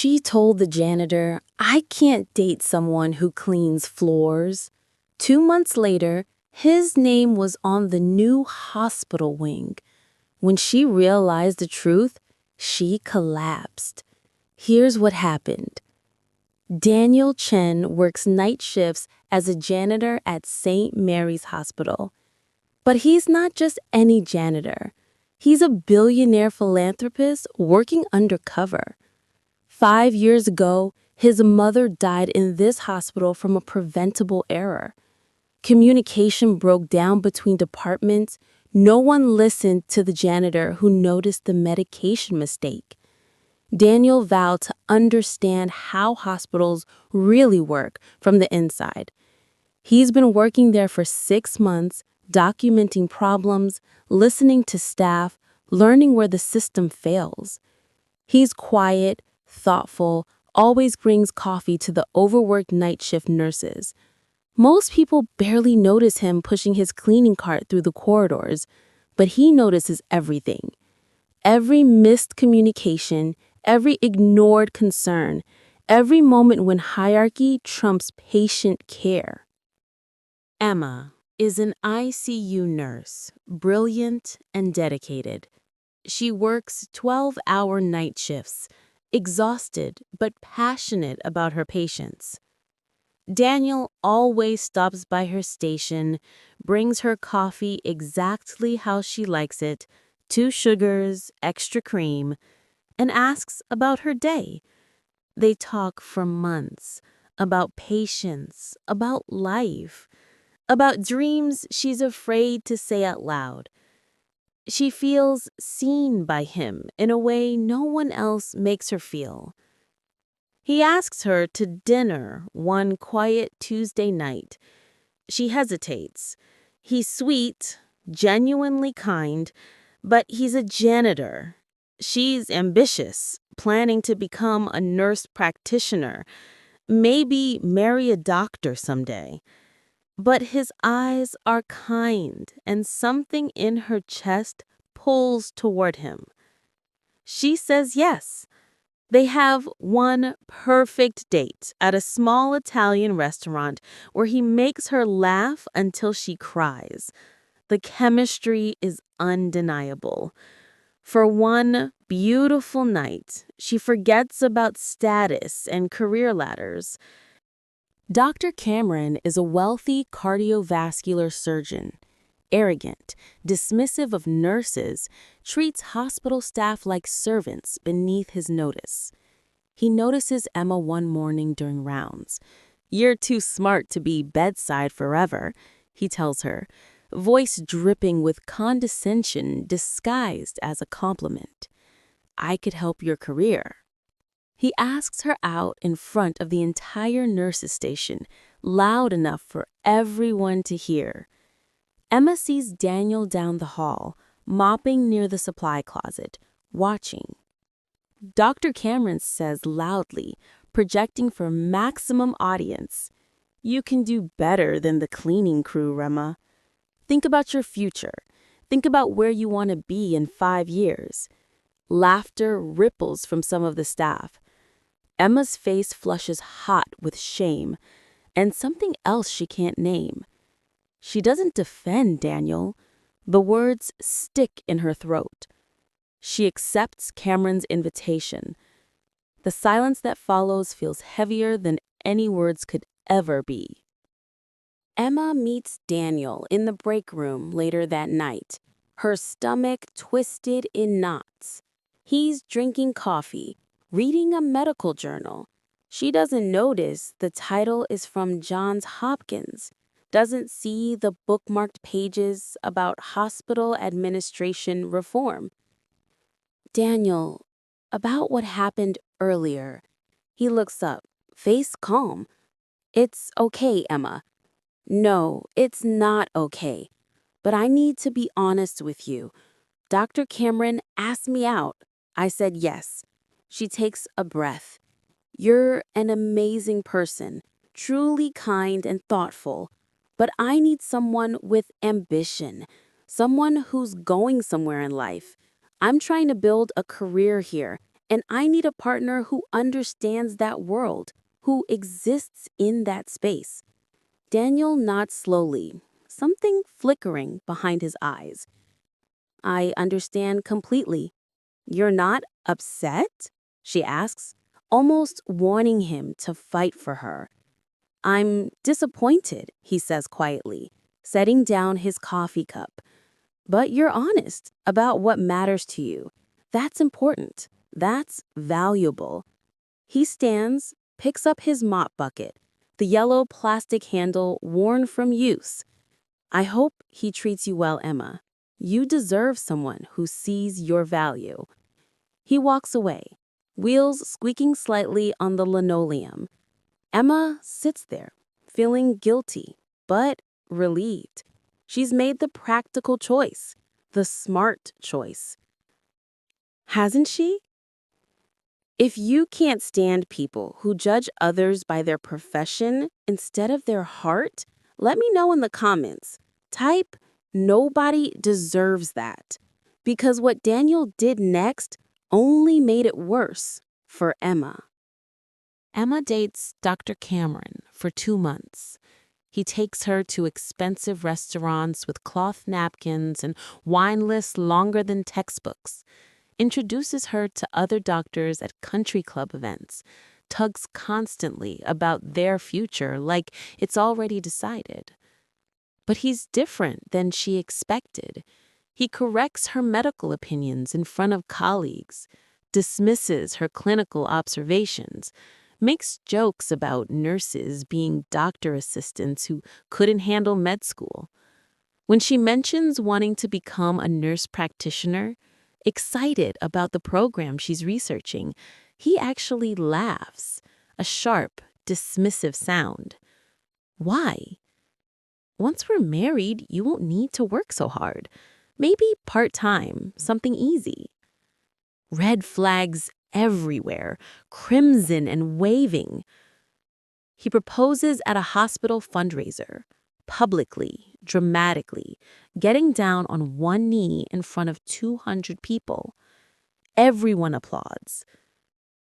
She told the janitor, "I can't date someone who cleans floors." 2 months later, his name was on the new hospital wing. When she realized the truth, she collapsed. Here's what happened. Daniel Chen works night shifts as a janitor at St. Mary's Hospital. But he's not just any janitor. He's a billionaire philanthropist working undercover. 5 years ago, his mother died in this hospital from a preventable error. Communication broke down between departments. No one listened to the janitor who noticed the medication mistake. Daniel vowed to understand how hospitals really work from the inside. He's been working there for 6 months, documenting problems, listening to staff, learning where the system fails. He's quiet, thoughtful, always brings coffee to the overworked night shift nurses. Most people barely notice him pushing his cleaning cart through the corridors, but he notices everything. Every missed communication, every ignored concern, every moment when hierarchy trumps patient care. Emma is an ICU nurse, brilliant and dedicated. She works 12-hour night shifts, exhausted but passionate about her patients. Daniel always stops by her station, brings her coffee exactly how she likes it, 2 sugars, extra cream, and asks about her day. They talk for months about patience, about life, about dreams she's afraid to say out loud. She feels seen by him in a way no one else makes her feel. He asks her to dinner one quiet Tuesday night. She hesitates. He's sweet, genuinely kind, but he's a janitor. She's ambitious, planning to become a nurse practitioner, maybe marry a doctor someday. But his eyes are kind, and something in her chest pulls toward him. She says yes. They have one perfect date at a small Italian restaurant where he makes her laugh until she cries. The chemistry is undeniable. For one beautiful night, she forgets about status and career ladders. Dr. Cameron is a wealthy cardiovascular surgeon. Arrogant, dismissive of nurses, treats hospital staff like servants beneath his notice. He notices Emma one morning during rounds. "You're too smart to be bedside forever," he tells her, voice dripping with condescension disguised as a compliment. "I could help your career." He asks her out in front of the entire nurses' station, loud enough for everyone to hear. Emma sees Daniel down the hall, mopping near the supply closet, watching. Dr. Cameron says loudly, projecting for maximum audience, "You can do better than the cleaning crew, Emma. Think about your future. Think about where you want to be in 5 years." Laughter ripples from some of the staff. Emma's face flushes hot with shame and something else she can't name. She doesn't defend Daniel. The words stick in her throat. She accepts Cameron's invitation. The silence that follows feels heavier than any words could ever be. Emma meets Daniel in the break room later that night, her stomach twisted in knots. He's drinking coffee, reading a medical journal. She doesn't notice the title is from Johns Hopkins, doesn't see the bookmarked pages about hospital administration reform. "Daniel, about what happened earlier." He looks up, face calm. "It's okay, Emma." "No, it's not okay. But I need to be honest with you. Dr. Cameron asked me out. I said yes." She takes a breath. "You're an amazing person, truly kind and thoughtful. But I need someone with ambition, someone who's going somewhere in life. I'm trying to build a career here, And I need a partner who understands that world, who exists in that space. Daniel nods slowly, something flickering behind his eyes. I understand completely. You're not upset? She asks, almost wanting him to fight for her. I'm disappointed, he says quietly, setting down his coffee cup. But you're honest about what matters to you. That's important. That's valuable. He stands, picks up his mop bucket, the yellow plastic handle worn from use. I hope he treats you well, Emma. You deserve someone who sees your value. He walks away, wheels squeaking slightly on the linoleum. Emma sits there, feeling guilty, but relieved. She's made the practical choice, the smart choice. Hasn't she? If you can't stand people who judge others by their profession instead of their heart, let me know in the comments. Type, "Nobody deserves that." Because what Daniel did next only made it worse for Emma. Emma dates Dr. Cameron for 2 months. He takes her to expensive restaurants with cloth napkins and wine lists longer than textbooks, introduces her to other doctors at country club events, tugs constantly about their future like it's already decided. But he's different than she expected. He corrects her medical opinions in front of colleagues, dismisses her clinical observations, makes jokes about nurses being doctor assistants who couldn't handle med school. When she mentions wanting to become a nurse practitioner, excited about the program she's researching, he actually laughs, a sharp, dismissive sound. Why? Once we're married, you won't need to work so hard. Maybe part-time, something easy. Red flags everywhere, crimson and waving. He proposes at a hospital fundraiser, publicly, dramatically, getting down on one knee in front of 200 people. Everyone applauds.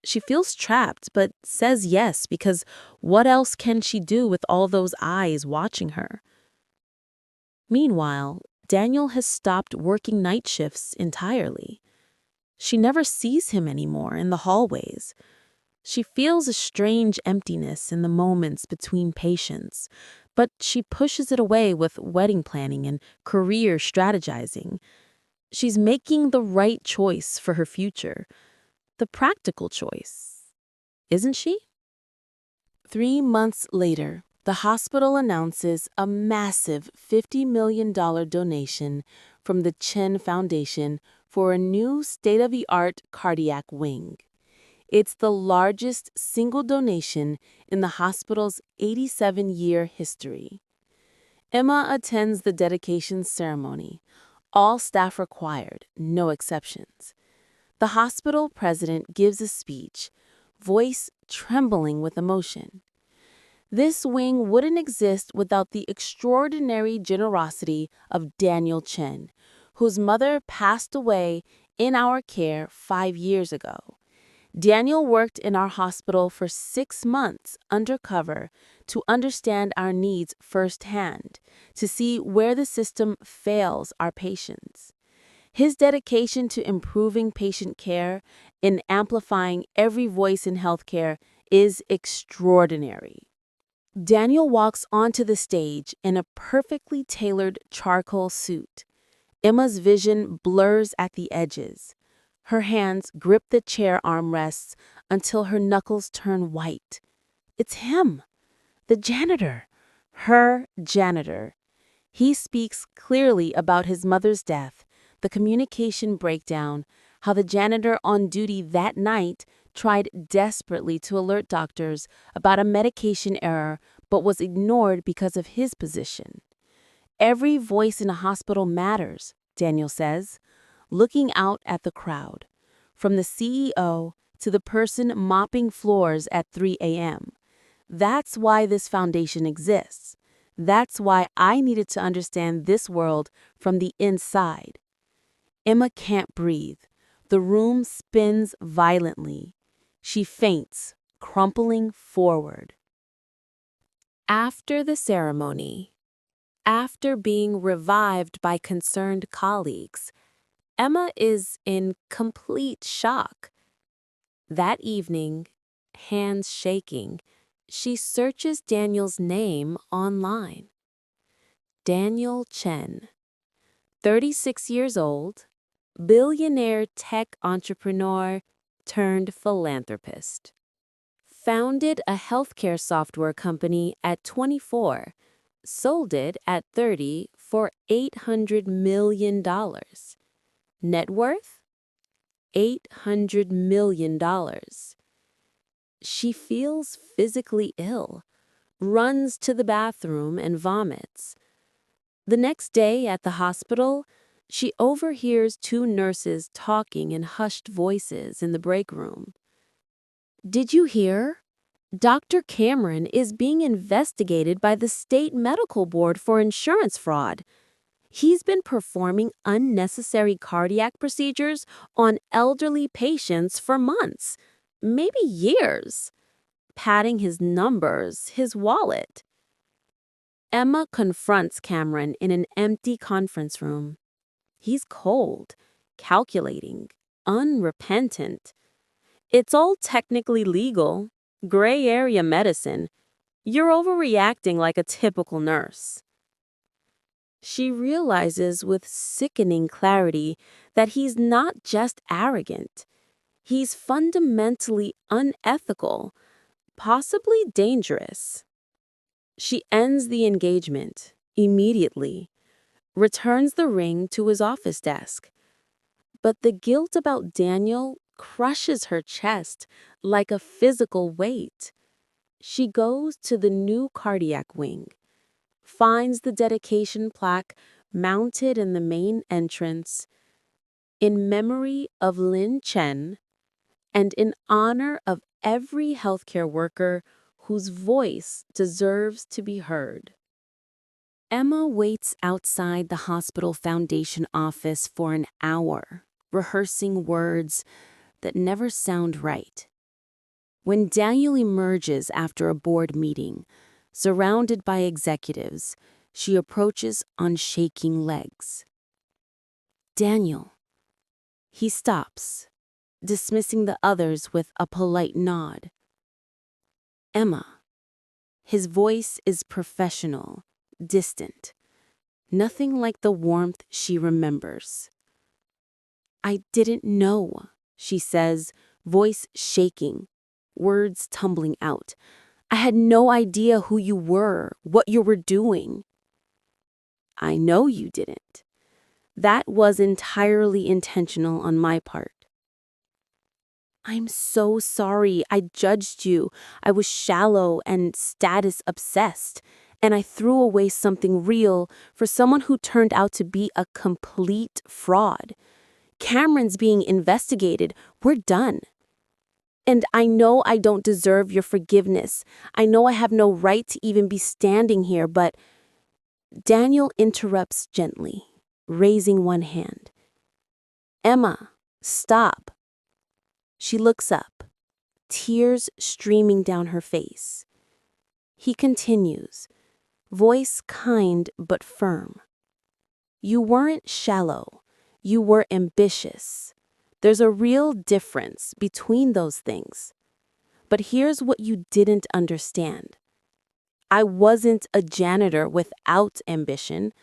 She feels trapped, but says yes because what else can she do with all those eyes watching her? Meanwhile, Daniel has stopped working night shifts entirely. She never sees him anymore in the hallways. She feels a strange emptiness in the moments between patients, but she pushes it away with wedding planning and career strategizing. She's making the right choice for her future, the practical choice, isn't she? 3 months later, the hospital announces a massive $50 million donation from the Chen Foundation for a new state-of-the-art cardiac wing. It's the largest single donation in the hospital's 87-year history. Emma attends the dedication ceremony. All staff required, no exceptions. The hospital president gives a speech, voice trembling with emotion. This wing wouldn't exist without the extraordinary generosity of Daniel Chen, whose mother passed away in our care 5 years ago. Daniel worked in our hospital for 6 months undercover to understand our needs firsthand, to see where the system fails our patients. His dedication to improving patient care and amplifying every voice in healthcare is extraordinary. Daniel walks onto the stage in a perfectly tailored charcoal suit. Emma's vision blurs at the edges. Her hands grip the chair armrests until her knuckles turn white. It's him, the janitor, her janitor. He speaks clearly about his mother's death, the communication breakdown, how the janitor on duty that night tried desperately to alert doctors about a medication error but was ignored because of his position. Every voice in a hospital matters, Daniel says, looking out at the crowd, from the CEO to the person mopping floors at 3 a.m. That's why this foundation exists. That's why I needed to understand this world from the inside. Emma can't breathe. The room spins violently. She faints, crumpling forward. After the ceremony, after being revived by concerned colleagues, Emma is in complete shock. That evening, hands shaking, she searches Daniel's name online. Daniel Chen, 36 years old, billionaire tech entrepreneur turned philanthropist. Founded a healthcare software company at 24, sold it at 30 for $800 million. Net worth? $800 million. She feels physically ill, runs to the bathroom and vomits. The next day at the hospital, she overhears two nurses talking in hushed voices in the break room. "Did you hear? Dr. Cameron is being investigated by the state medical board for insurance fraud. He's been performing unnecessary cardiac procedures on elderly patients for months, maybe years, padding his numbers, his wallet." Emma confronts Cameron in an empty conference room. He's cold, calculating, unrepentant. "It's all technically legal, gray area medicine. You're overreacting like a typical nurse." She realizes with sickening clarity that he's not just arrogant. He's fundamentally unethical, possibly dangerous. She ends the engagement immediately, returns the ring to his office desk. But the guilt about Daniel crushes her chest like a physical weight. She goes to the new cardiac wing, finds the dedication plaque mounted in the main entrance, "In memory of Lin Chen and in honor of every healthcare worker whose voice deserves to be heard." Emma waits outside the hospital foundation office for an hour, rehearsing words that never sound right. When Daniel emerges after a board meeting, surrounded by executives, she approaches on shaking legs. "Daniel." He stops, dismissing the others with a polite nod. "Emma." His voice is professional, distant, nothing like the warmth she remembers. "I didn't know," she says, voice shaking, words tumbling out. "I had no idea who you were, what you were doing." "I know you didn't. That was entirely intentional on my part." "I'm so sorry. I judged you. I was shallow and status obsessed, and I threw away something real for someone who turned out to be a complete fraud. Cameron's being investigated. We're done. And I know I don't deserve your forgiveness. I know I have no right to even be standing here, but..." Daniel interrupts gently, raising one hand. "Emma, stop." She looks up, tears streaming down her face. He continues, voice kind but firm. "You weren't shallow. You were ambitious. There's a real difference between those things. But here's what you didn't understand. I wasn't a janitor without ambition.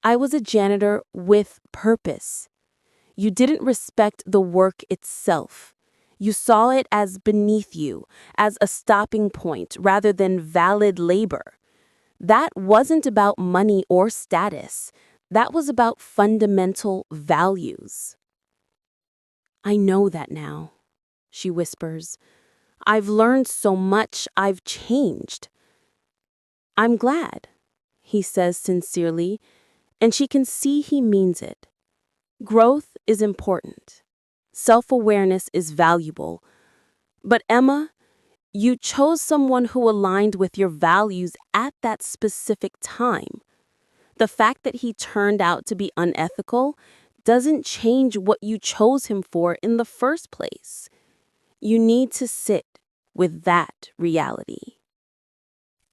I was a janitor with purpose. You didn't respect the work itself. You saw it as beneath you, as a stopping point rather than valid labor. That wasn't about money or status. That was about fundamental values." "I know that now," she whispers. "I've learned so much. I've changed." "I'm glad," he says sincerely, and she can see he means it. Growth is important. Self-awareness is valuable. But Emma, you chose someone who aligned with your values at that specific time. The fact that he turned out to be unethical doesn't change what you chose him for in the first place. You need to sit with that reality.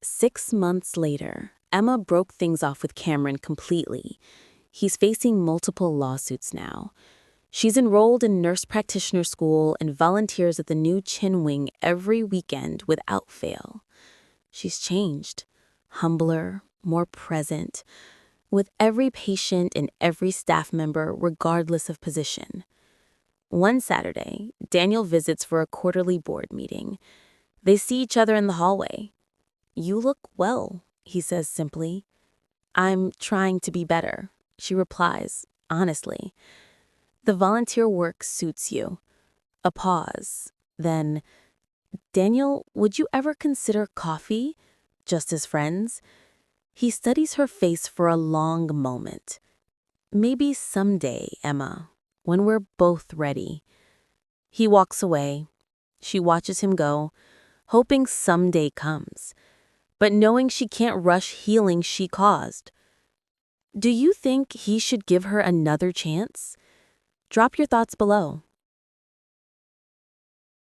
6 months later, Emma broke things off with Cameron completely. He's facing multiple lawsuits now. She's enrolled in nurse practitioner school and volunteers at the new Chin Wing every weekend without fail. She's changed, humbler, more present, with every patient and every staff member regardless of position. One Saturday, Daniel visits for a quarterly board meeting. They see each other in the hallway. "You look well," he says simply. "I'm trying to be better," she replies, honestly. "The volunteer work suits you." A pause. Then, "Daniel, would you ever consider coffee? Just as friends?" He studies her face for a long moment. "Maybe someday, Emma, when we're both ready." He walks away. She watches him go, hoping someday comes, but knowing she can't rush healing she caused. Do you think he should give her another chance? Drop your thoughts below.